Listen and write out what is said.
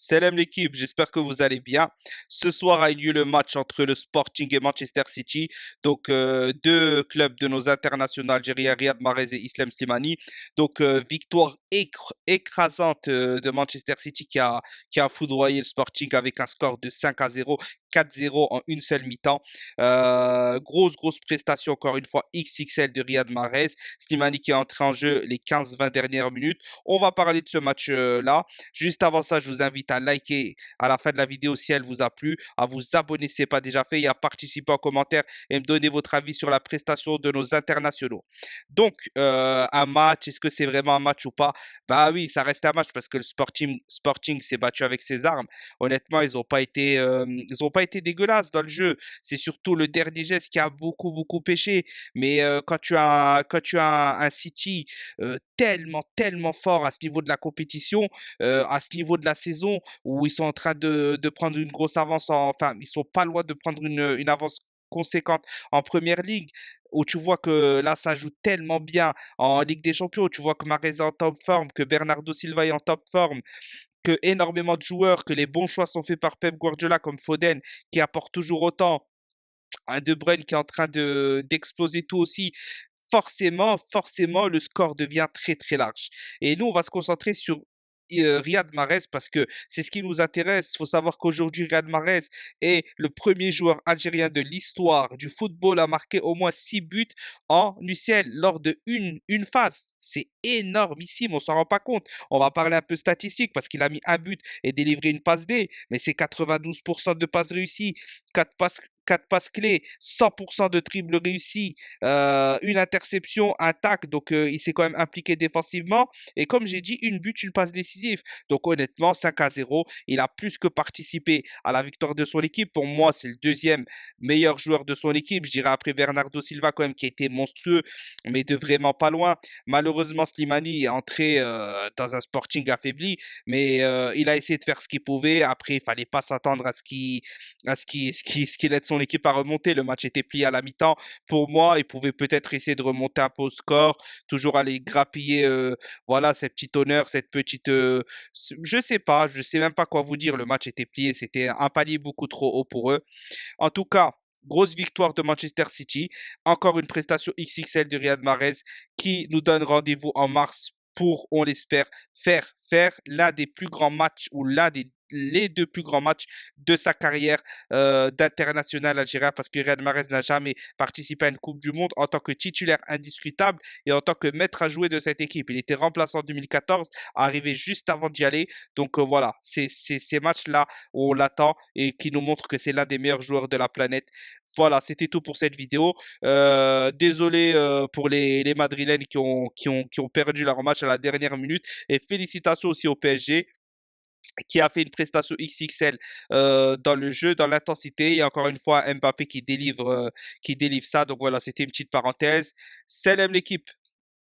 Salam l'équipe, j'espère que vous allez bien. Ce soir a eu lieu le match entre le Sporting et Manchester City, donc deux clubs de nos internationaux algériens, Riyad Mahrez et Islam Slimani. Donc victoire écrasante de Manchester City qui a foudroyé le Sporting avec un score de 5-0. 4-0 en une seule mi-temps. Grosse prestation encore une fois XXL de Riyad Mahrez. Slimani qui est entré en jeu les 15-20 dernières minutes. On va parler de ce match-là. Juste avant ça, je vous invite à liker à la fin de la vidéo si elle vous a plu, à vous abonner si ce n'est pas déjà fait et à participer en commentaire et me donner votre avis sur la prestation de nos internationaux. Donc, un match, est-ce que c'est vraiment un match ou pas? Bah oui, ça reste un match parce que le Sporting s'est battu avec ses armes. Honnêtement, ils ont pas été dégueulasses dans le jeu. C'est surtout le dernier geste qui a beaucoup pêché. Mais quand tu as un City tellement fort à ce niveau de la compétition, à ce niveau de la saison où ils sont en train de prendre une grosse avance, enfin, ils sont pas loin de prendre une avance conséquente en première ligue, où tu vois que là, ça joue tellement bien en Ligue des Champions, où tu vois que Mahrez est en top forme, que Bernardo Silva est en top forme, que énormément de joueurs, que les bons choix sont faits par Pep Guardiola comme Foden, qui apporte toujours autant, un De Bruyne qui est en train d'exploser tout aussi. Forcément, le score devient très large. Et nous, on va se concentrer sur Riyad Mahrez parce que c'est ce qui nous intéresse. Il faut savoir qu'aujourd'hui, Riyad Mahrez est le premier joueur algérien de l'histoire du football à marquer au moins 6 buts en UCL lors de une phase. C'est énormissime, on s'en rend pas compte. On va parler un peu statistique parce qu'il a mis un but et délivré une passe D, mais c'est 92% de passes réussies, 4 passes clés, 100% de dribbles réussis, une interception, un tac, donc il s'est quand même impliqué défensivement. Et comme j'ai dit, une but, une passe décisive. Donc honnêtement, 5-0, il a plus que participé à la victoire de son équipe. Pour moi, c'est le deuxième meilleur joueur de son équipe. Je dirais après Bernardo Silva quand même qui a été monstrueux, mais de vraiment pas loin. Malheureusement, Slimani est entré dans un Sporting affaibli, mais il a essayé de faire ce qu'il pouvait. Après, il fallait pas s'attendre à ce qu'il aide son équipe à remonter. Le match était plié à la mi-temps. Pour moi, il pouvait peut-être essayer de remonter un peu au score, toujours aller grappiller voilà, cette petite honneur, cette petite. Je sais pas, je sais même pas quoi vous dire. Le match était plié, c'était un palier beaucoup trop haut pour eux. En tout cas, grosse victoire de Manchester City. Encore une prestation XXL de Riyad Mahrez qui nous donne rendez-vous en mars pour, on l'espère, faire l'un des plus grands matchs ou les deux plus grands matchs de sa carrière d'international algérien parce que Riyad Mahrez n'a jamais participé à une Coupe du Monde en tant que titulaire indiscutable et en tant que maître à jouer de cette équipe. Il était remplaçant en 2014, arrivé juste avant d'y aller. Donc voilà, c'est ces matchs-là où on l'attend et qui nous montre que c'est l'un des meilleurs joueurs de la planète. Voilà, c'était tout pour cette vidéo. Désolé pour les Madrilènes qui ont perdu leur match à la dernière minute et félicitations aussi au PSG qui a fait une prestation XXL dans le jeu, dans l'intensité. Et encore une fois, Mbappé qui délivre ça. Donc voilà, c'était une petite parenthèse. Salam l'équipe.